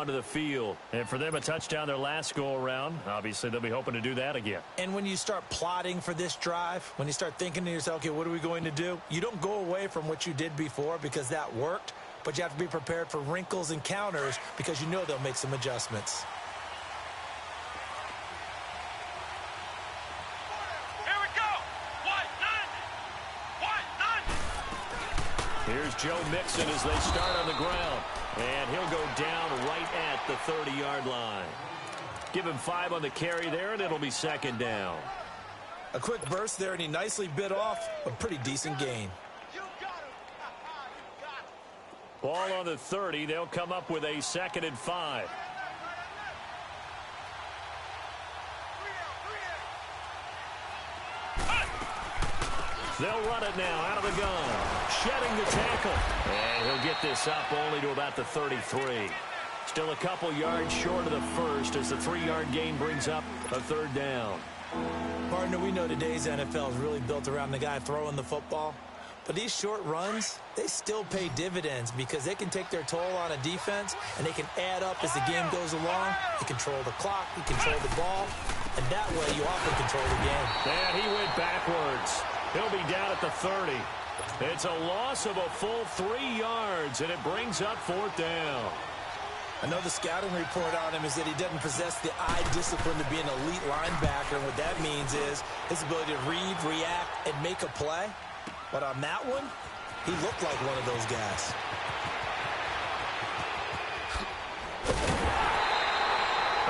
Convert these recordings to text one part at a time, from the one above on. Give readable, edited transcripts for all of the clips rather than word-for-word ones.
onto the field. And for them, a touchdown their last go-around. Obviously, they'll be hoping to do that again. And when you start plotting for this drive, when you start thinking to yourself, okay, what are we going to do? You don't go away from what you did before because that worked, but you have to be prepared for wrinkles and counters because you know they'll make some adjustments. Here's Joe Mixon as they start on the ground. And he'll go down right at the 30-yard line. Give him 5 on the carry there, and it'll be second down. A quick burst there, and he nicely bit off a pretty decent gain. Ball on the 30. They'll come up with a 2nd and 5. They'll run it now out of the gun. Shedding the tackle. And he'll get this up only to about the 33. Still a couple yards short of the first as the 3-yard gain brings up a 3rd down. Partner, we know today's NFL is really built around the guy throwing the football. But these short runs, they still pay dividends because they can take their toll on a defense and they can add up as the game goes along. You control the clock, you control the ball, and that way you often control the game. And he went backwards. He'll be down at the 30. It's a loss of a full 3 yards, and it brings up 4th down. I know the scouting report on him is that he doesn't possess the eye discipline to be an elite linebacker, and what that means is his ability to read, react, and make a play. But on that one, he looked like one of those guys.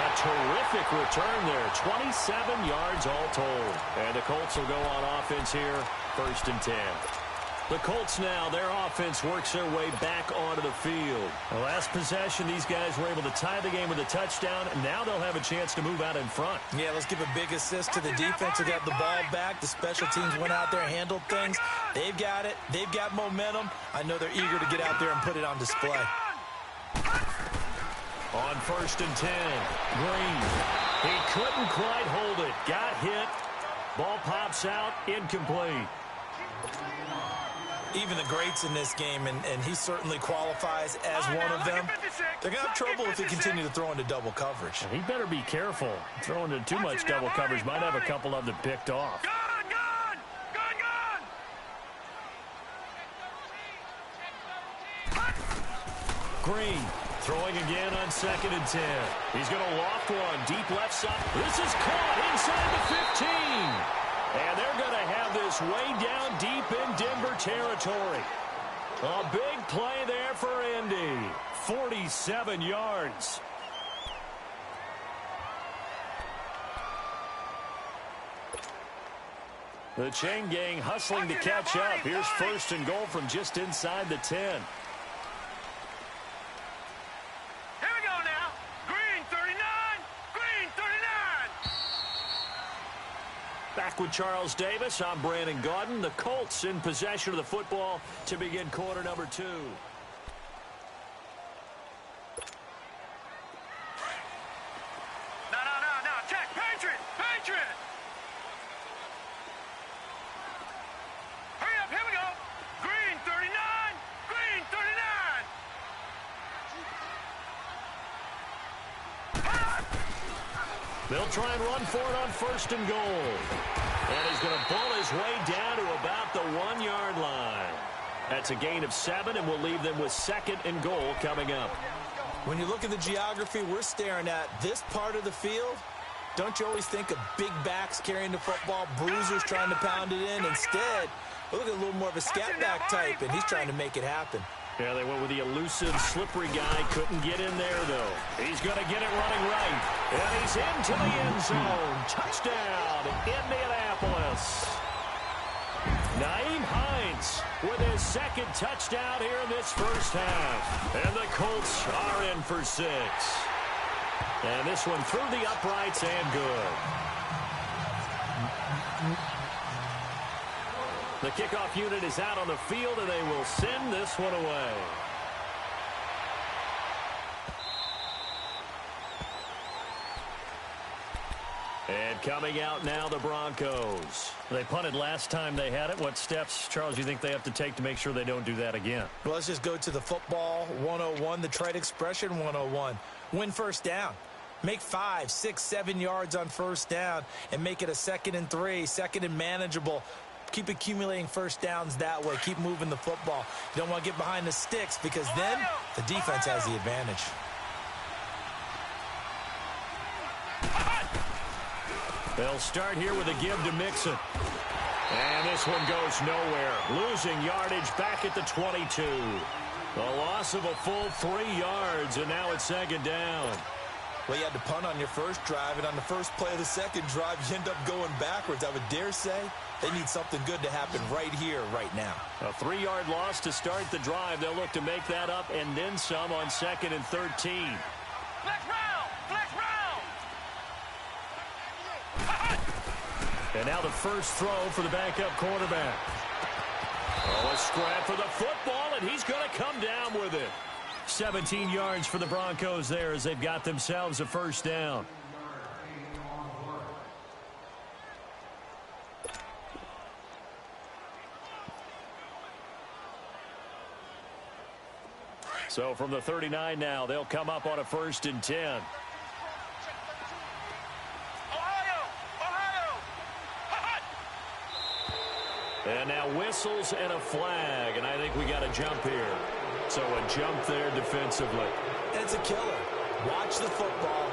A terrific return there. 27 yards all told. And the Colts will go on offense here, 1st and 10. The Colts now, their offense works their way back onto the field. The last possession, these guys were able to tie the game with a touchdown, and now they'll have a chance to move out in front. Yeah, let's give a big assist to the defense who got the ball back. The special teams went out there, handled things. They've got it. They've got momentum. I know they're eager to get out there and put it on display. On 1st and 10, Green. He couldn't quite hold it. Got hit. Ball pops out, incomplete. Even the greats in this game, and he certainly qualifies as one of them, they're going to have trouble if they continue to throw into double coverage. He better be careful. Throwing into too much double coverage might have a couple of them picked off. Green throwing again on 2nd and 10. He's going to loft one deep left side. This is caught inside the 15. And they're going to have this way down deep in Denver territory. A big play there for Indy. 47 yards. The chain gang hustling to catch up. Here's 1st and goal from just inside the 10. Back with Charles Davis, I'm Brandon Gaudin. The Colts in possession of the football to begin quarter number 2. No, check, Patriot! Hurry up, here we go! Green 39! Green 39! They'll try and run for it on 1st and goal. And he's going to pull his way down to about the 1-yard line. That's a gain of 7, and we'll leave them with 2nd and goal coming up. When you look at the geography we're staring at, this part of the field, don't you always think of big backs carrying the football, bruisers trying to pound it in? Instead, look at a little more of a scat back type, and he's trying to make it happen. Yeah, they went with the elusive, slippery guy. Couldn't get in there, though. He's going to get it running right. And he's into the end zone. Touchdown, Indianapolis. Nyheim Hines with his 2nd touchdown here in this first half. And the Colts are in for 6. And this one through the uprights and good. The kickoff unit is out on the field, and they will send this one away. And coming out now, the Broncos. They punted last time they had it. What steps, Charles, do you think they have to take to make sure they don't do that again? Well, let's just go to the football 101, the trite expression 101. Win first down. Make 5, 6, 7 yards on first down and make it a 2nd and 3, 2nd and manageable. Keep accumulating first downs that way. Keep moving the football. You don't want to get behind the sticks because then the defense has the advantage. They'll start here with a give to Mixon. And this one goes nowhere. Losing yardage back at the 22. The loss of a full 3 yards, and now it's 2nd down. Well, you had to punt on your first drive, and on the first play of the second drive, you end up going backwards. I would dare say they need something good to happen right here, right now. A 3-yard loss to start the drive. They'll look to make that up and then some on 2nd and 13. And now the first throw for the backup quarterback. Oh, a scrap for the football, and he's going to come down with it. 17 yards for the Broncos there as they've got themselves a first down. So from the 39 now, they'll come up on a 1st and 10. And now whistles and a flag, and I think we got a jump here. So a jump there defensively. And it's a killer. Watch the football.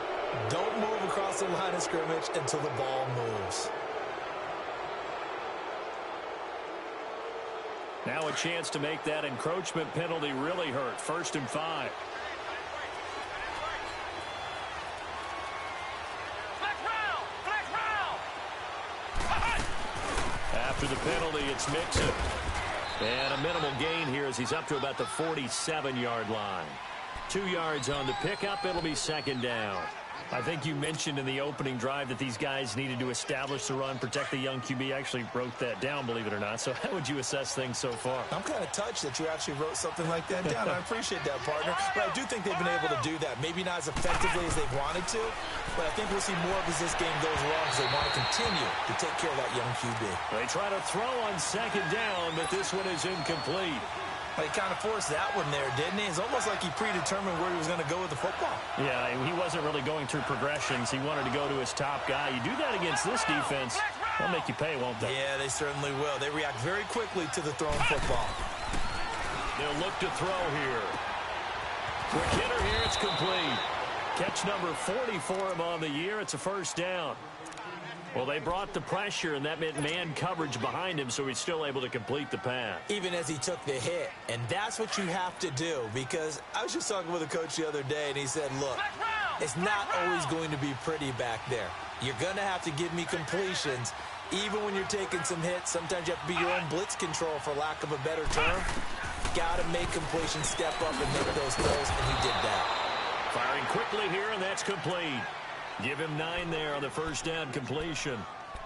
Don't move across the line of scrimmage until the ball moves. Now a chance to make that encroachment penalty really hurt. 1st and 5. After the penalty, it's Mixon. And a minimal gain here as he's up to about the 47-yard line. 2 yards on the pickup. It'll be 2nd down. I think you mentioned in the opening drive that these guys needed to establish the run, protect the young QB. I actually wrote that down, believe it or not. So how would you assess things so far? I'm kind of touched that you actually wrote something like that down. I appreciate that, partner. But I do think they've been able to do that. Maybe not as effectively as they've wanted to, but I think we'll see more of as this game goes along because they want to continue to take care of that young QB. They try to throw on 2nd down, but this one is incomplete. Well, he kind of forced that one there, didn't he? It's almost like he predetermined where he was going to go with the football. Yeah, he wasn't really going through progressions. He wanted to go to his top guy. You do that against this defense, they'll make you pay, won't they? Yeah, they certainly will. They react very quickly to the thrown football. They'll look to throw here. Quick hitter here, it's complete. Catch number 40 for him on the year. It's a 1st down. Well, they brought the pressure, and that meant man coverage behind him, so he's still able to complete the pass. Even as he took the hit. And that's what you have to do, because I was just talking with a coach the other day, and he said, look, it's not always going to be pretty back there. You're going to have to give me completions. Even when you're taking some hits, sometimes you have to be your own blitz control, for lack of a better term. Got to make completions, step up, and make those throws, and he did that. Firing quickly here, and that's complete. Give him 9 there on the 1st down completion.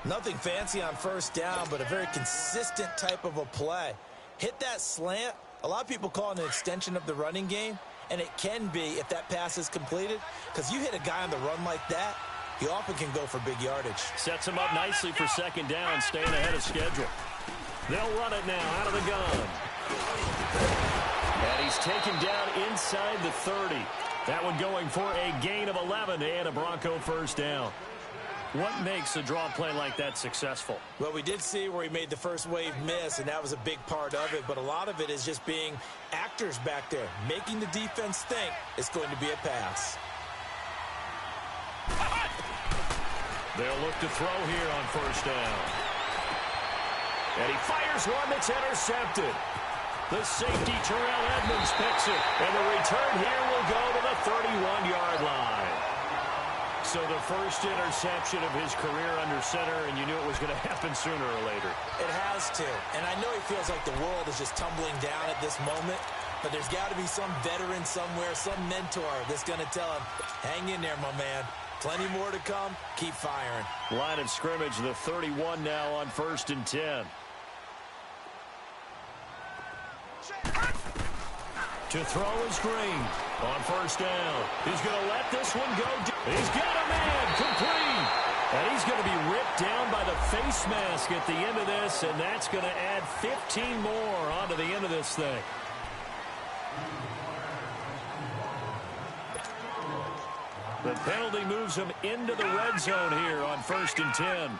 Nothing fancy on 1st down, but a very consistent type of a play. Hit that slant. A lot of people call it an extension of the running game, and it can be if that pass is completed, because you hit a guy on the run like that, he often can go for big yardage. Sets him up nicely for 2nd down, staying ahead of schedule. They'll run it now out of the gun. And he's taken down inside the 30. That one going for a gain of 11 and a Bronco 1st down. What makes a draw play like that successful? Well, we did see where he made the first wave miss, and that was a big part of it. But a lot of it is just being actors back there, making the defense think it's going to be a pass. They'll look to throw here on 1st down. And he fires one that's intercepted. The safety, Terrell Edmonds, picks it. And the return here will go to the 31-yard line. So the first interception of his career under center, and you knew it was going to happen sooner or later. It has to. And I know he feels like the world is just tumbling down at this moment, but there's got to be some veteran somewhere, some mentor that's going to tell him, hang in there, my man. Plenty more to come. Keep firing. Line of scrimmage, the 31 now on 1st and 10. To throw is Green on 1st down. He's going to let this one go. He's got a man complete. And he's going to be ripped down by the face mask at the end of this, and that's going to add 15 more onto the end of this thing. The penalty moves him into the red zone here on 1st and 10.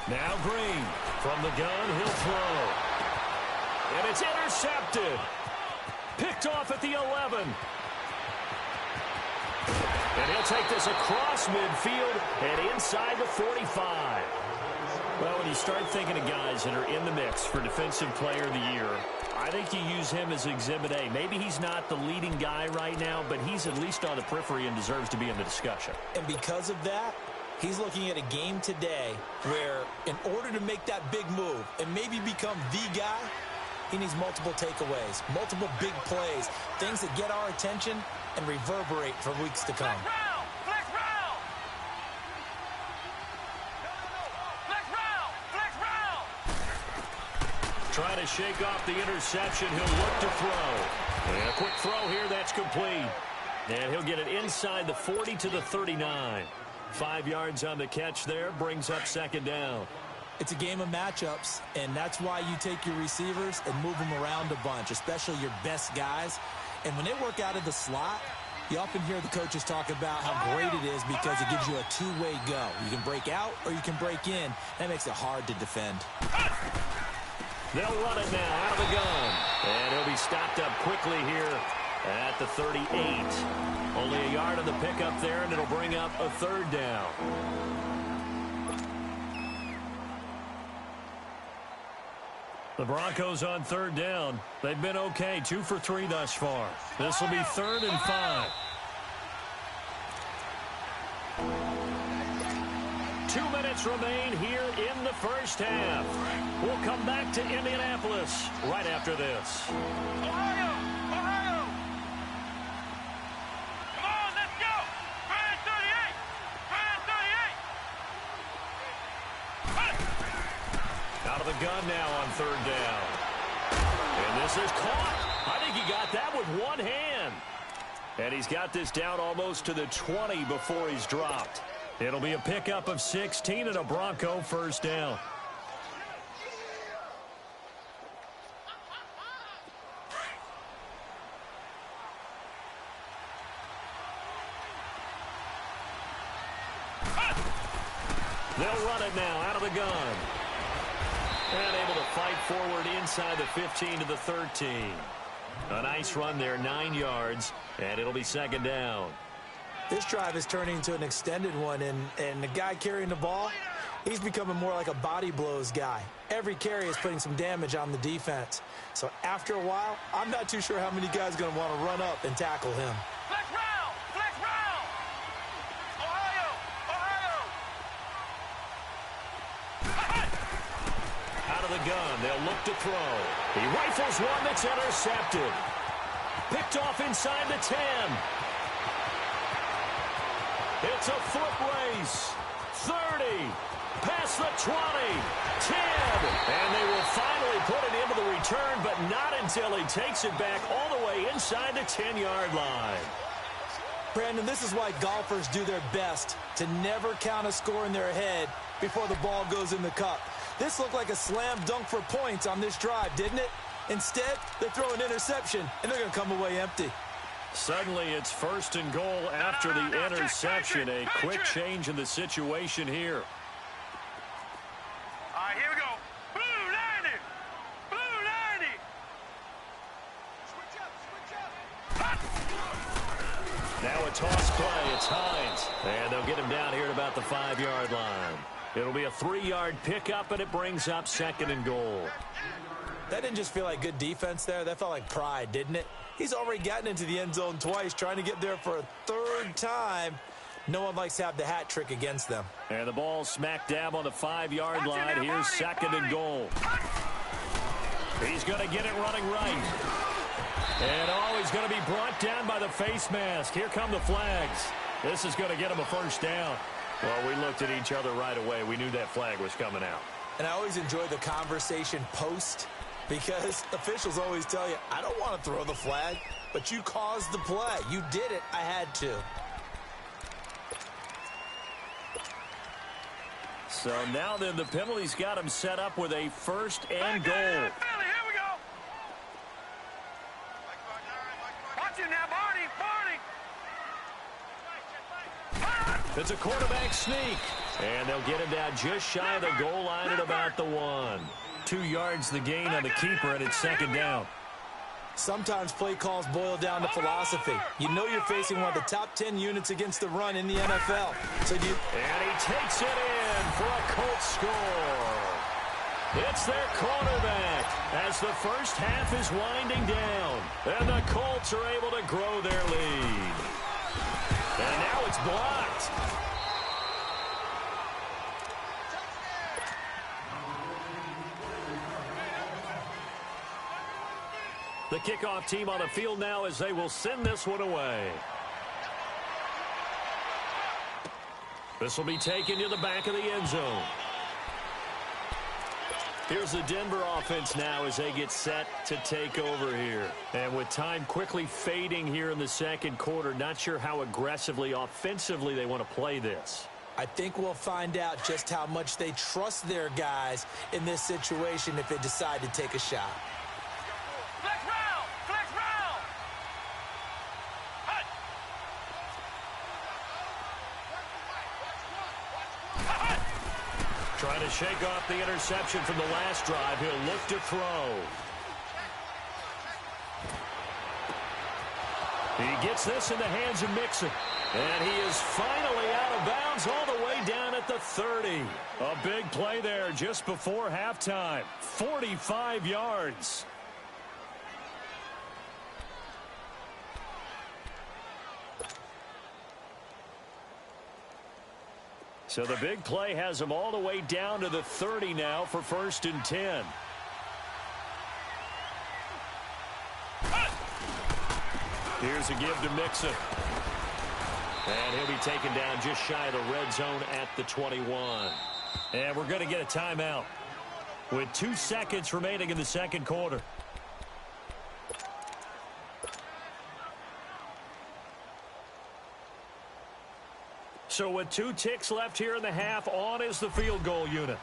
Now Green from the gun, he'll throw. And it's intercepted. Picked off at the 11. And he'll take this across midfield and inside the 45. Well, when you start thinking of guys that are in the mix for Defensive Player of the Year, I think you use him as Exhibit A. Maybe he's not the leading guy right now, but he's at least on the periphery and deserves to be in the discussion. And because of that, he's looking at a game today where in order to make that big move and maybe become the guy, he needs multiple takeaways, multiple big plays, things that get our attention and reverberate for weeks to come. Trying to shake off the interception. He'll look to throw. And a quick throw here. That's complete. And he'll get it inside the 40 to the 39. 5 yards on the catch there. Brings up 2nd down. It's a game of matchups, and that's why you take your receivers and move them around a bunch, especially your best guys. And when they work out of the slot, you often hear the coaches talk about how great it is because it gives you a two-way go. You can break out or you can break in. That makes it hard to defend. They'll run it now out of the gun. And he'll be stopped up quickly here at the 38. Only a yard on the pickup there, and it'll bring up a 3rd down. The Broncos on 3rd down. They've been okay, 2 for 3 thus far. This will be 3rd and 5. 2 minutes remain here in the first half. We'll come back to Indianapolis right after this. Ohio! Ohio! Come on, let's go! Grand 38! Grand 38! Out of the gun now on 3rd down. And this is caught. I think he got that with one hand. And he's got this down almost to the 20 before he's dropped. It'll be a pickup of 16 and a Bronco 1st down. They'll run it now out of the gun. And able to fight forward inside the 15 to the 13. A nice run there, 9 yards, and it'll be 2nd down. This drive is turning into an extended one, and the guy carrying the ball, he's becoming more like a body blows guy. Every carry is putting some damage on the defense. So after a while, I'm not too sure how many guys are going to want to run up and tackle him. Flex round! Flex round! Ohio! Ohio! Out of the gun, they'll look to throw. He rifles one that's intercepted. Picked off inside the 10. It's a foot race. 30. Past the 20. 10. And they will finally put it into the return, but not until he takes it back all the way inside the 10-yard line. Brandon, this is why golfers do their best to never count a score in their head before the ball goes in the cup. This looked like a slam dunk for points on this drive, didn't it? Instead, they throw an interception, and they're going to come away empty. Suddenly, it's 1st and goal after the interception. A quick change in the situation here. All right, here we go. Blue 90! Blue 90! Now a toss play. It's Hines. And they'll get him down here at about the 5-yard line. It'll be a 3-yard pickup, and it brings up 2nd and goal. That didn't just feel like good defense there. That felt like pride, didn't it? He's already gotten into the end zone twice, trying to get there for a 3rd time. No one likes to have the hat trick against them. And the ball smack dab on the 5-yard line. Here's 2nd and goal. He's going to get it running right. And he's going to be brought down by the face mask. Here come the flags. This is going to get him a 1st down. Well, we looked at each other right away. We knew that flag was coming out. And I always enjoy the conversation post Because officials always tell you, I don't want to throw the flag, but you caused the play. You did it. I had to. So now then, the penalty's got him set up with a first and goal. Here we go. Watch him now, Barney. It's a quarterback sneak. And they'll get him down just shy of the goal line at about the 1. 2 yards the gain on the keeper, and it's second down. Sometimes play calls boil down to philosophy. You know you're facing one of the top 10 units against the run in the NFL. And he takes it in for a Colts score. It's their quarterback as the first half is winding down. And the Colts are able to grow their lead. And now it's blocked. The kickoff team on the field now as they will send this one away. This will be taken to the back of the end zone. Here's the Denver offense now as they get set to take over here. And with time quickly fading here in the second quarter, not sure how aggressively, offensively they want to play this. I think we'll find out just how much they trust their guys in this situation if they decide to take a shot. Trying to shake off the interception from the last drive. He'll look to throw. He gets this in the hands of Mixon. And he is finally out of bounds all the way down at the 30. A big play there just before halftime. 45 yards. So the big play has him all the way down to the 30 now for 1st and 10. Here's a give to Mixon. And he'll be taken down just shy of the red zone at the 21. And we're going to get a timeout with 2 seconds remaining in the second quarter. So with 2 ticks left here in the half, on is the field goal unit.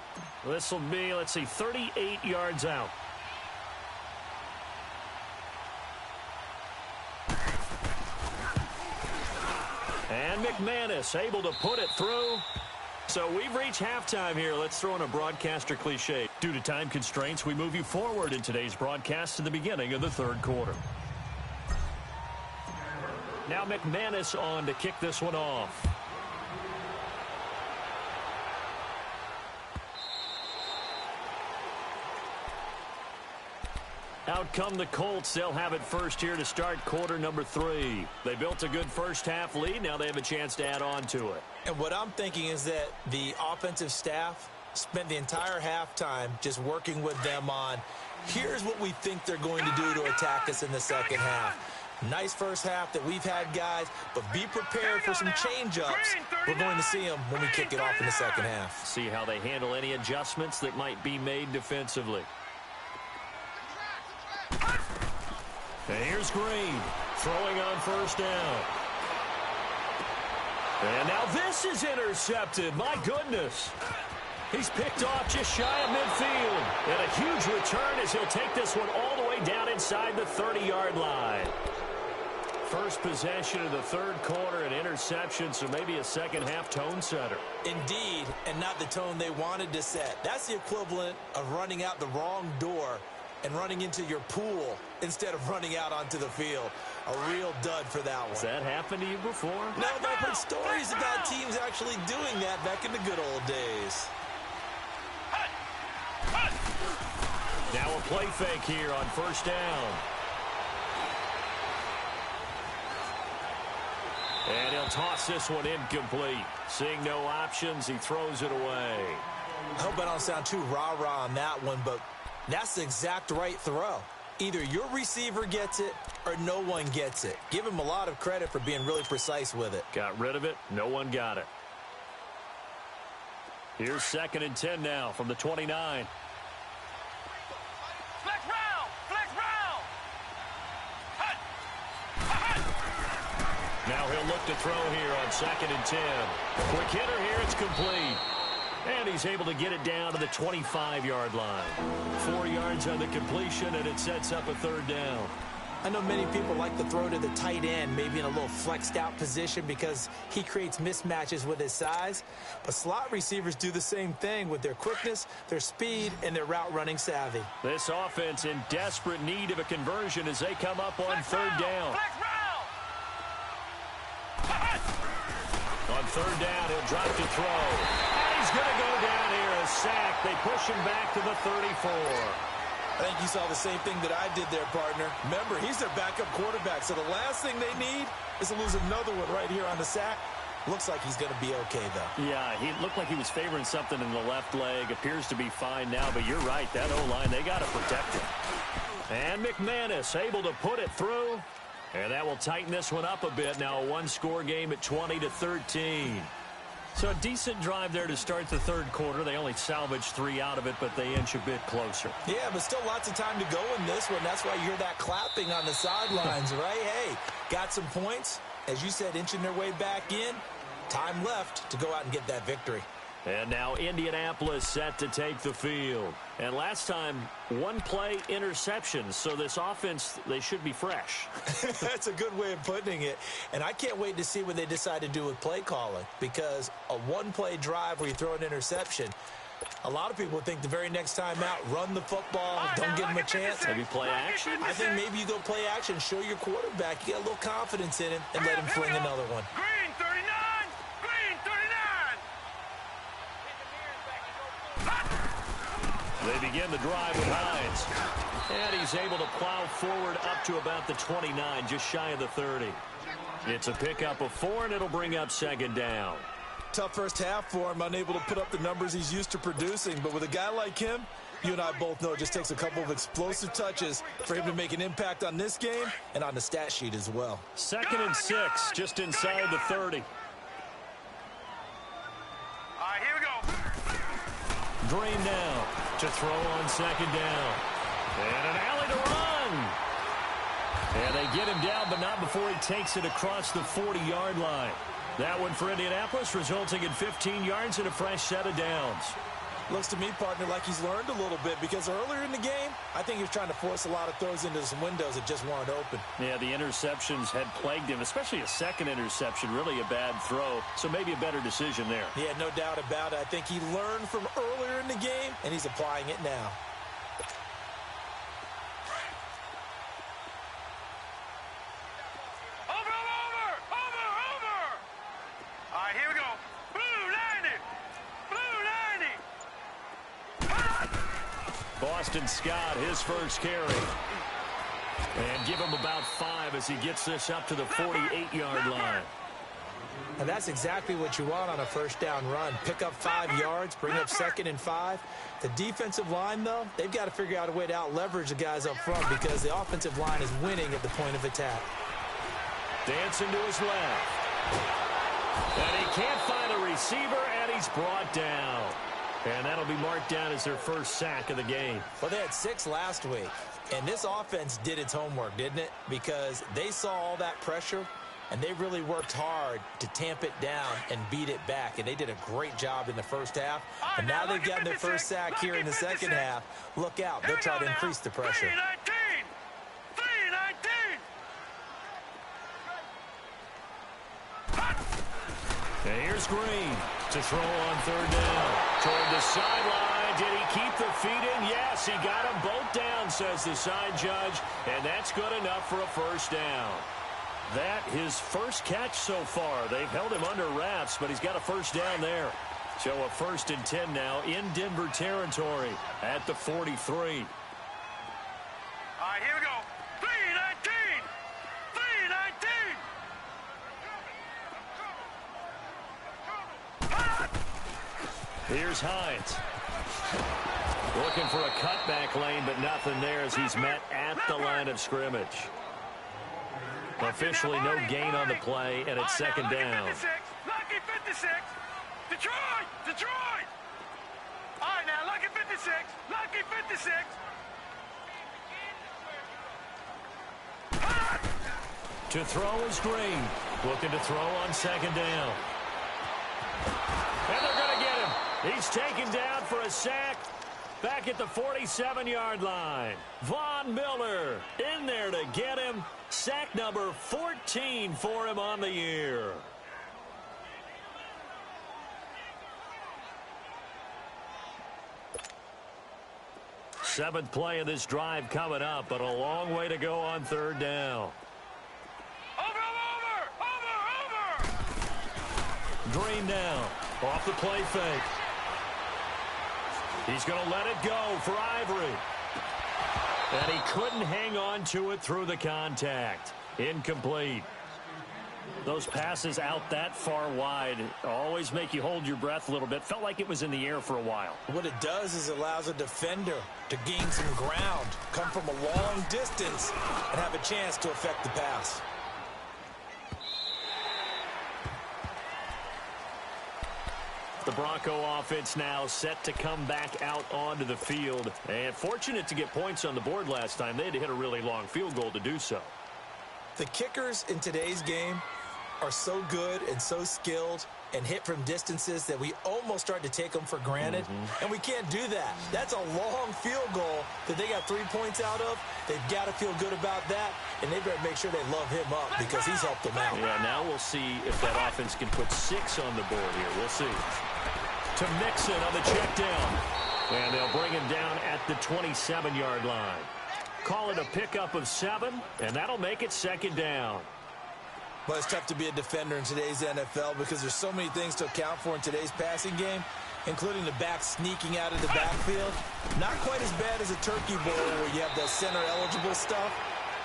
This will be, let's see, 38 yards out. And McManus able to put it through. So we've reached halftime here. Let's throw in a broadcaster cliche. Due to time constraints, we move you forward in today's broadcast to the beginning of the third quarter. Now McManus on to kick this one off. Out come the Colts. They'll have it first here to start quarter number 3. They built a good first half lead. Now they have a chance to add on to it. And what I'm thinking is that the offensive staff spent the entire halftime just working with them on, here's what we think they're going to do to attack us in the second half. Nice first half that we've had, guys, but be prepared for some change-ups. We're going to see them when we kick it off in the second half. See how they handle any adjustments that might be made defensively. And here's Green throwing on first down. And now this is intercepted. My goodness. He's picked off just shy of midfield. And a huge return as he'll take this one all the way down inside the 30-yard line. First possession of the third quarter, an interception, so maybe a second half tone setter. Indeed, and not the tone they wanted to set. That's the equivalent of running out the wrong door and running into your pool instead of running out onto the field. A real dud for that one. Has that happened to you before? No, but I've heard stories about teams actually doing that back in the good old days. Now a play fake here on first down. And he'll toss this one incomplete. Seeing no options, he throws it away. I hope I don't sound too rah-rah on that one, but that's the exact right throw. Either your receiver gets it or no one gets it. Give him a lot of credit for being really precise with it. Got rid of it. No one got it. Here's 2nd and 10 now from the 29. Let's run! Now he'll look to throw here on 2nd and 10. Quick hitter here, it's complete. And he's able to get it down to the 25-yard line. 4 yards on the completion, and it sets up a 3rd down. I know many people like to throw to the tight end, maybe in a little flexed out position because he creates mismatches with his size. But slot receivers do the same thing with their quickness, their speed, and their route running savvy. This offense in desperate need of a conversion as they come up on 3rd down. On 3rd down, he'll drop to throw. And he's going to go down here, a sack. They push him back to the 34. I think you saw the same thing that I did there, partner. Remember, he's their backup quarterback, so the last thing they need is to lose another one right here on the sack. Looks like he's going to be okay, though. Yeah, he looked like he was favoring something in the left leg. Appears to be fine now, but you're right. That O-line, they got to protect him. And McManus able to put it through. And that will tighten this one up a bit. Now a one-score game at 20-13. So a decent drive there to start the 3rd quarter. They only salvaged 3 out of it, but they inch a bit closer. Yeah, but still lots of time to go in this one. That's why you hear that clapping on the sidelines, right? Hey, got some points. As you said, inching their way back in. Time left to go out and get that victory. And now Indianapolis set to take the field. And last time, 1-play interceptions. So this offense, they should be fresh. That's a good way of putting it. And I can't wait to see what they decide to do with play calling. Because a 1-play drive where you throw an interception, a lot of people think the very next time out, run the football, don't give them a chance. Maybe play action? I think maybe you go play action, show your quarterback. You got a little confidence in him, and let him fling another one. Green 39! Green 39! They begin the drive with Hines. And he's able to plow forward up to about the 29, just shy of the 30. It's a pickup of 4, and it'll bring up 2nd down. Tough first half for him, unable to put up the numbers he's used to producing. But with a guy like him, you and I both know it just takes a couple of explosive touches for him to make an impact on this game and on the stat sheet as well. 2nd and 6, just inside the 30. All right, here we go. Green now to throw on 2nd down. And an alley to run. And they get him down, but not before he takes it across the 40-yard line. That one for Indianapolis, resulting in 15 yards and a fresh set of downs. Looks to me, partner, like he's learned a little bit because earlier in the game, I think he was trying to force a lot of throws into some windows that just weren't open. Yeah, the interceptions had plagued him, especially a 2nd interception, really a bad throw. So maybe a better decision there. Yeah, no doubt about it. I think he learned from earlier in the game, and he's applying it now. Here we go. Blue 90. Boston Scott, his first carry. And give him about 5 as he gets this up to the 48-yard line. And that's exactly what you want on a first down run. Pick up 5 yards, bring up 2nd and 5. The defensive line, though, they've got to figure out a way to out-leverage the guys up front because the offensive line is winning at the point of attack. Dancing to his left. And he can't find a receiver, and he's brought down. And that'll be marked down as their first sack of the game. Well, they had 6 last week, and this offense did its homework, didn't it? Because they saw all that pressure, and they really worked hard to tamp it down and beat it back. And they did a great job in the first half. And now they've gotten their first sack here in the second half. Look out. They'll try to increase the pressure. 3-19. And here's Green to throw on 3rd down. Toward the sideline. Did he keep the feet in? Yes, he got them both down, says the side judge. And that's good enough for a first down. That his first catch so far. They've held him under wraps, but he's got a first down there. So a 1st and 10 now in Denver territory at the 43. All right, here we go. 3-19. 3-19. Here's Hines. Looking for a cutback lane, but nothing there as he's met at the line of scrimmage. Officially no gain on the play, and it's 2nd down. Lucky 56. Detroit! Detroit! All right, now, lucky 56. Lucky 56. To throw is Green. Looking to throw on second down. And they're going to get him. He's taken down for a sack back at the 47-yard line. Von Miller in there to get him. Sack number 14 for him on the year. Seventh play of this drive coming up, but a long way to go on third down. Over! Green down. Off the play fake. He's going to let it go for Ivory. And he couldn't hang on to it through the contact. Incomplete. Those passes out that far wide always make you hold your breath a little bit. Felt like it was in the air for a while. What it does is allows a defender to gain some ground, come from a long distance, and have a chance to affect the pass. The Bronco offense now set to come back out onto the field. And fortunate to get points on the board last time. They had to hit a really long field goal to do so. The kickers in today's game are so good and so skilled and hit from distances that we almost start to take them for granted. And we can't do that. That's a long field goal that they got 3 points out of. They've got to feel good about that, and they better make sure they love him up because he's helped them out. Yeah, now we'll see if that offense can put 6 on the board here. We'll see. To Mixon on the check down. And they'll bring him down at the 27-yard line. Call it a pickup of 7, and that'll make it second down. But it's tough to be a defender in today's NFL because there's so many things to account for in today's passing game, including the back sneaking out of the backfield. Not quite as bad as a turkey bowl where you have the center-eligible stuff,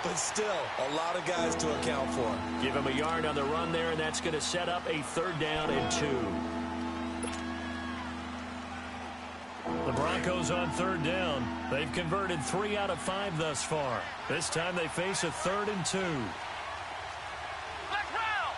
but still a lot of guys to account for. Give him a yard on the run there, and that's going to set up a 3rd down and 2. The Broncos on 3rd down. They've converted 3 out of 5 thus far. This time they face a 3rd and 2. Flex round!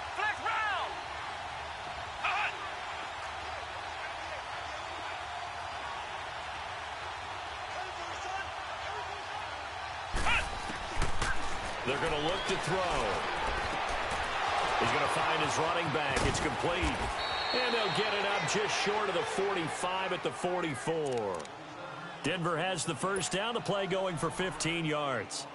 They're going to look to throw. He's going to find his running back. It's complete. And they'll get it up just short of the 45 at the 44. Denver has the first down. The play going for 15 yards.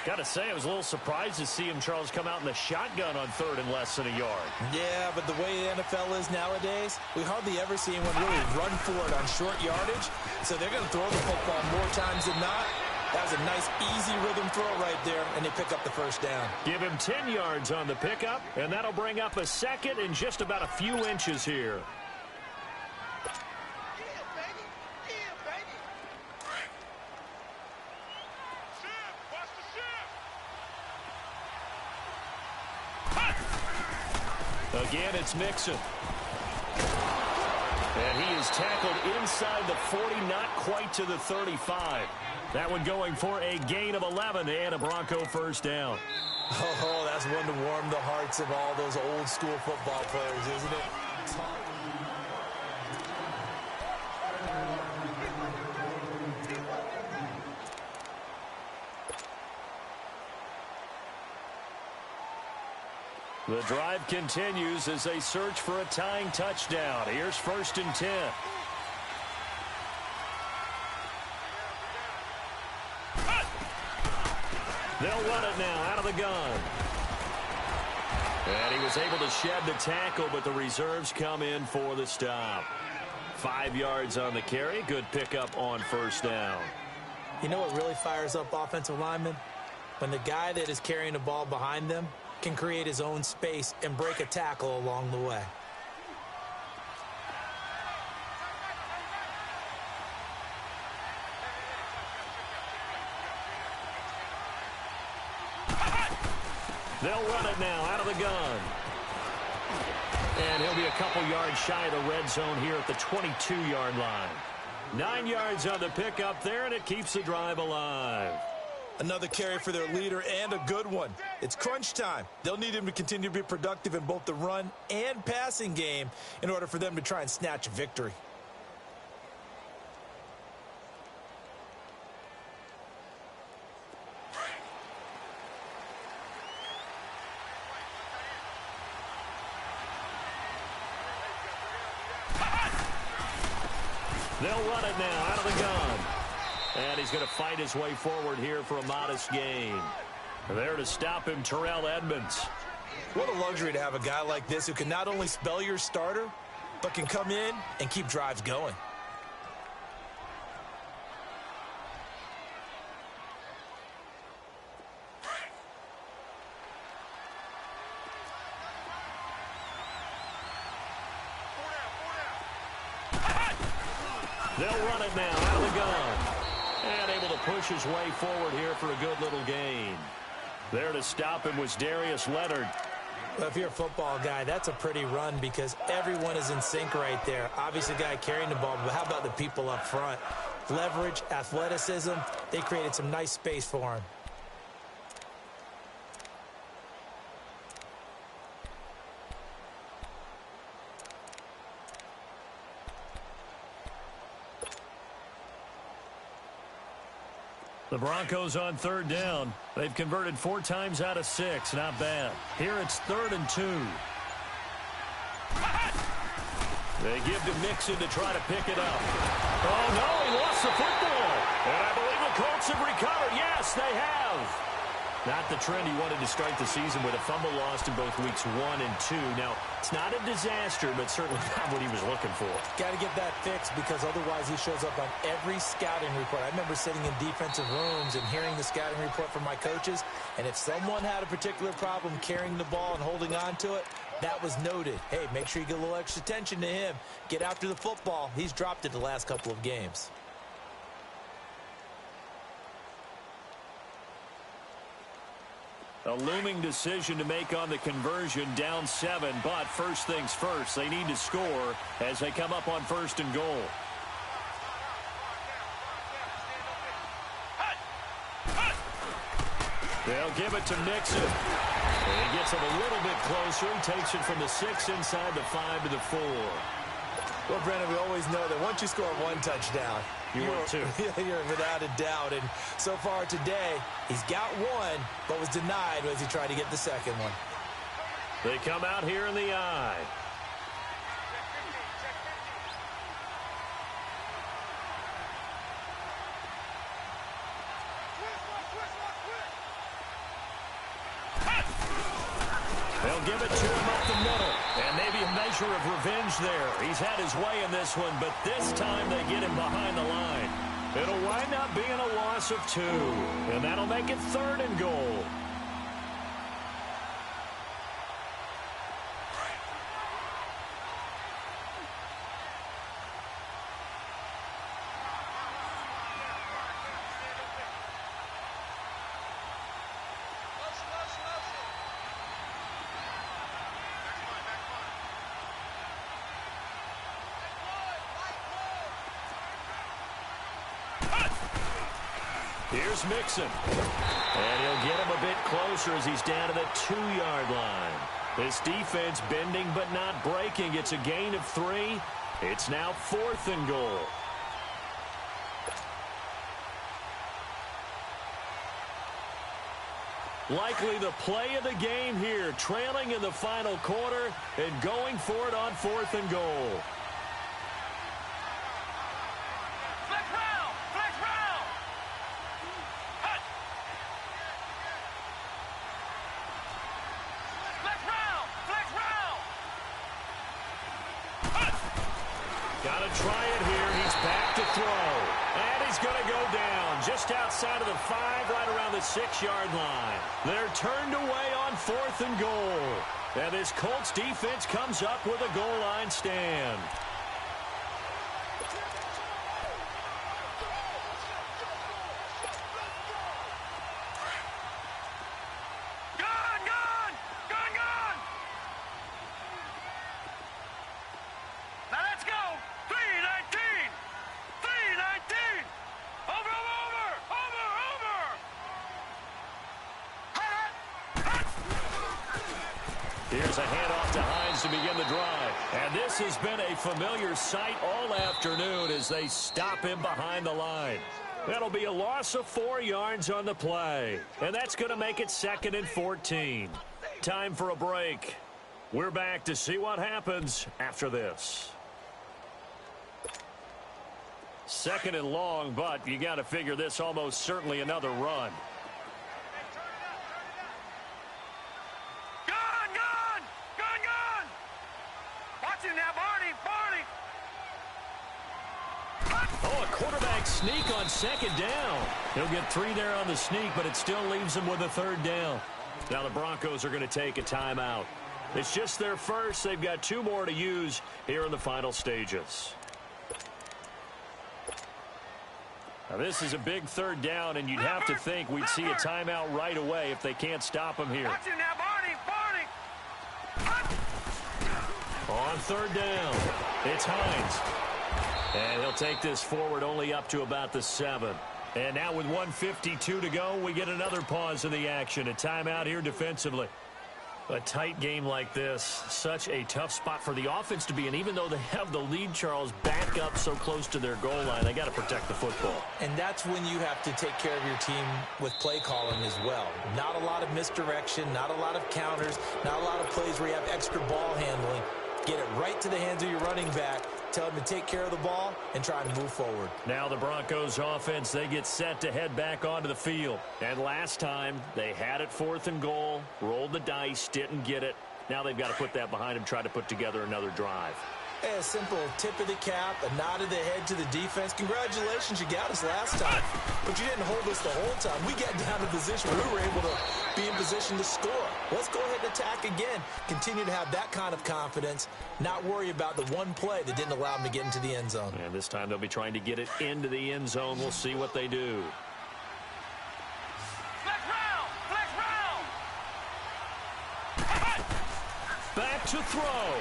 Got to say, I was a little surprised to see him, Charles, come out in the shotgun on 3rd and less than a yard. Yeah, but the way the NFL is nowadays, we hardly ever see anyone really run for it on short yardage. So they're going to throw the football more times than not. That was a nice, easy rhythm throw right there, and they pick up the first down. Give him 10 yards on the pickup, and that'll bring up a 2nd and just about a few inches here. Again, it's Mixon. And he is tackled inside the 40, not quite to the 35. That one going for a gain of 11 and a Bronco first down. Oh, that's one to warm the hearts of all those old school football players, isn't it? The drive continues as they search for a tying touchdown. Here's 1st and 10. They'll run it now out of the gun. And he was able to shed the tackle, but the reserves come in for the stop. 5 yards on the carry. Good pickup on first down. You know what really fires up offensive linemen? When the guy that is carrying the ball behind them can create his own space and break a tackle along the way. They'll run it now out of the gun. And he'll be a couple yards shy of the red zone here at the 22-yard line. 9 yards on the pickup there, and it keeps the drive alive. Another carry for their leader, and a good one. It's crunch time. They'll need him to continue to be productive in both the run and passing game in order for them to try and snatch a victory. They'll run it now out of the gun. And he's going to fight his way forward here for a modest gain. There to stop him, Terrell Edmonds. What a luxury to have a guy like this who can not only spell your starter, but can come in and keep drives going. They'll run it now out of the gun. And able to push his way forward here for a good little gain. There to stop him was Darius Leonard. Well, if you're a football guy, that's a pretty run because everyone is in sync right there. Obviously, the guy carrying the ball, but how about the people up front? Leverage, athleticism, they created some nice space for him. The Broncos on third down. They've converted 4 times out of 6. Not bad. Here it's 3rd and 2. They give to Mixon to try to pick it up. Oh, no, he lost the football. And I believe the Colts have recovered. Yes, they have. Not the trend he wanted to start the season with a fumble lost in both weeks 1 and 2. Now, it's not a disaster, but certainly not what he was looking for. Got to get that fixed because otherwise he shows up on every scouting report. I remember sitting in defensive rooms and hearing the scouting report from my coaches, and if someone had a particular problem carrying the ball and holding on to it, that was noted. Hey, make sure you get a little extra attention to him. Get after the football. He's dropped it the last couple of games. A looming decision to make on the conversion, down 7, but first things first, they need to score as they come up on 1st and goal. They'll give it to Mixon. And he gets it a little bit closer. He takes it from the 6 inside the 5 to the 4. Well, Brennan, we always know that once you score 1 touchdown, you're without a doubt. And so far today, he's got 1, but was denied as he tried to get the second one. They come out here in the eye. They'll give it to him up the middle. And maybe a measure of revenge there. He's had his way in this one, but this time they get him behind the line. It'll wind up being a loss of 2. And that'll make it 3rd and goal. Here's Mixon. And he'll get him a bit closer as he's down to the 2-yard line. This defense bending but not breaking. It's a gain of 3. It's now 4th and goal. Likely the play of the game here, trailing in the final quarter and going for it on 4th and goal. Got to try it here. He's back to throw. And he's going to go down just outside of the 5, right around the 6-yard line. They're turned away on 4th and goal. And this Colts defense comes up with a goal line stand. Here's a handoff to Hines to begin the drive. And this has been a familiar sight all afternoon as they stop him behind the line. That'll be a loss of 4 yards on the play. And that's going to make it 2nd and 14. Time for a break. We're back to see what happens after this. 2nd and long, but you got to figure this almost certainly another run. Gun, gun! Gun, gun! Watch him now, Barney! Barney! Oh, a quarterback sneak on 2nd down. He'll get 3 there on the sneak, but it still leaves him with a 3rd down. Now the Broncos are going to take a timeout. It's just their first. They've got 2 more to use here in the final stages. Now this is a big 3rd down, and you'd have to think we'd see a timeout right away if they can't stop him here. Watch him now, Barney! Barney! On 3rd down, it's Hines. And he'll take this forward only up to about the 7. And now with 1:52 to go, we get another pause in the action. A timeout here defensively. A tight game like this, such a tough spot for the offense to be in. Even though they have the lead, Charles, back up so close to their goal line, they got to protect the football. And that's when you have to take care of your team with play calling as well. Not a lot of misdirection, not a lot of counters, not a lot of plays where you have extra ball handling. Get it right to the hands of your running back. Tell him to take care of the ball and try to move forward. Now the Broncos offense, they get set to head back onto the field. And last time, they had it 4th and goal, rolled the dice, didn't get it. Now they've got to put that behind them, try to put together another drive. A simple tip of the cap, a nod of the head to the defense. Congratulations, you got us last time. But you didn't hold us the whole time. We got down to a position where we were able to be in position to score. Let's go ahead and attack again. Continue to have that kind of confidence. Not worry about the one play that didn't allow them to get into the end zone. And this time they'll be trying to get it into the end zone. We'll see what they do. Flex round! Flex round! Back to throw.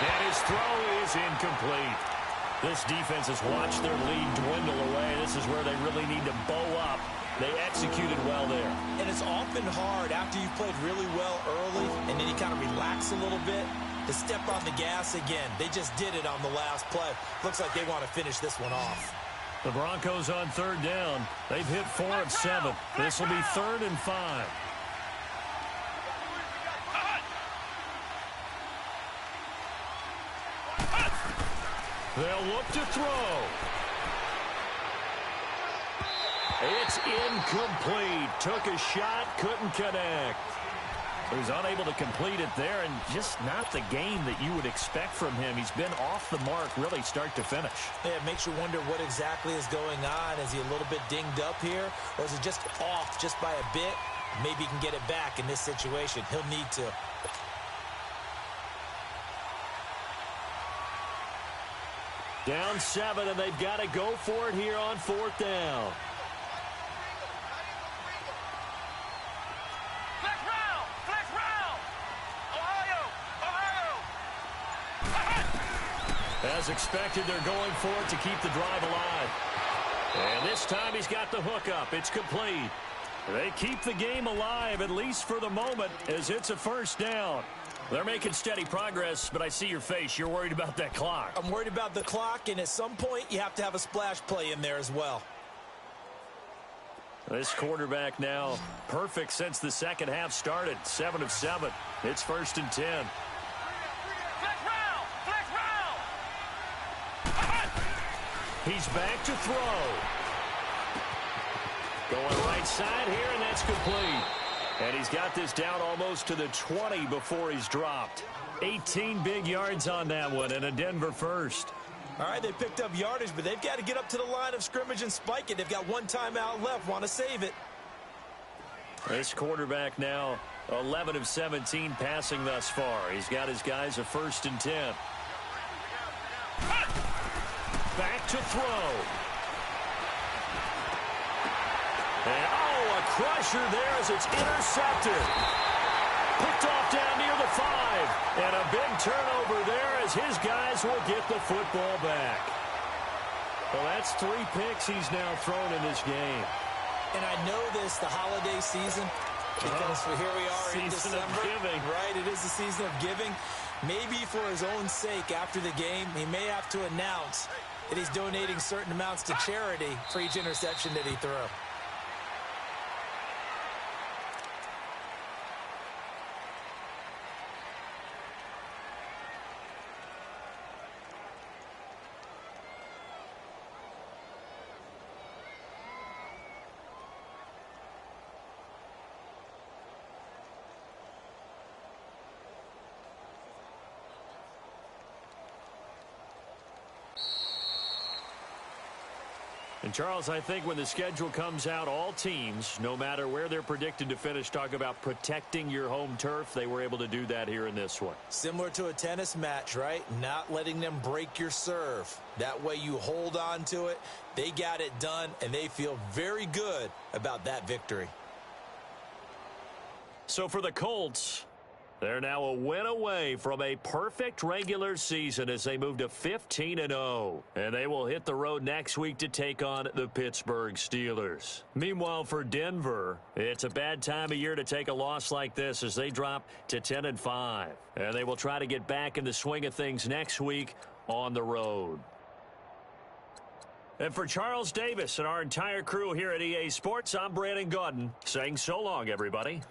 And his throw is incomplete. This defense has watched their lead dwindle away. This is where they really need to bow up. They executed well there. And it's often hard after you've played really well early and then you kind of relax a little bit to step on the gas again. They just did it on the last play. Looks like they want to finish this one off. The Broncos on 3rd down. They've hit 4 of 7. This will be 3rd and 5. They'll look to throw. It's incomplete. Took a shot, couldn't connect. He was unable to complete it there, and just not the game that you would expect from him. He's been off the mark really start to finish. Yeah, it makes you wonder what exactly is going on. Is he a little bit dinged up here, or is it just off just by a bit? Maybe he can get it back in this situation. He'll need to. Down 7, and they've got to go for it here on 4th down. Flex round! Flex round! Ohio! As expected, they're going for it to keep the drive alive. And this time he's got the hook up. It's complete. They keep the game alive, at least for the moment, as it's a 1st down. They're making steady progress, but I see your face. You're worried about that clock. I'm worried about the clock, and at some point, you have to have a splash play in there as well. This quarterback now perfect since the 2nd half started. 7 of 7. It's 1st and 10. Flex round! Flex round! He's back to throw. Going right side here, and that's complete. And he's got this down almost to the 20 before he's dropped. 18 big yards on that one, and a Denver first. All right, they picked up yardage, but they've got to get up to the line of scrimmage and spike it. They've got one timeout left, want to save it. This quarterback now 11 of 17 passing thus far. He's got his guys a 1st and 10. Back to throw. And, a crusher there as it's intercepted. Picked off down near the 5. And a big turnover there as his guys will get the football back. Well, that's 3 picks he's now thrown in this game. And I know this, the holiday season, because here we are in Season of December. giving. Right, it is the season of giving. Maybe for his own sake after the game, he may have to announce that he's donating certain amounts to charity for each interception that he threw. And, Charles, I think when the schedule comes out, all teams, no matter where they're predicted to finish, talk about protecting your home turf. They were able to do that here in this one. Similar to a tennis match, right? Not letting them break your serve. That way you hold on to it. They got it done, and they feel very good about that victory. So for the Colts, they're now a win away from a perfect regular season as they move to 15-0. And they will hit the road next week to take on the Pittsburgh Steelers. Meanwhile, for Denver, it's a bad time of year to take a loss like this as they drop to 10-5. And they will try to get back in the swing of things next week on the road. And for Charles Davis and our entire crew here at EA Sports, I'm Brandon Gaudin saying so long, everybody.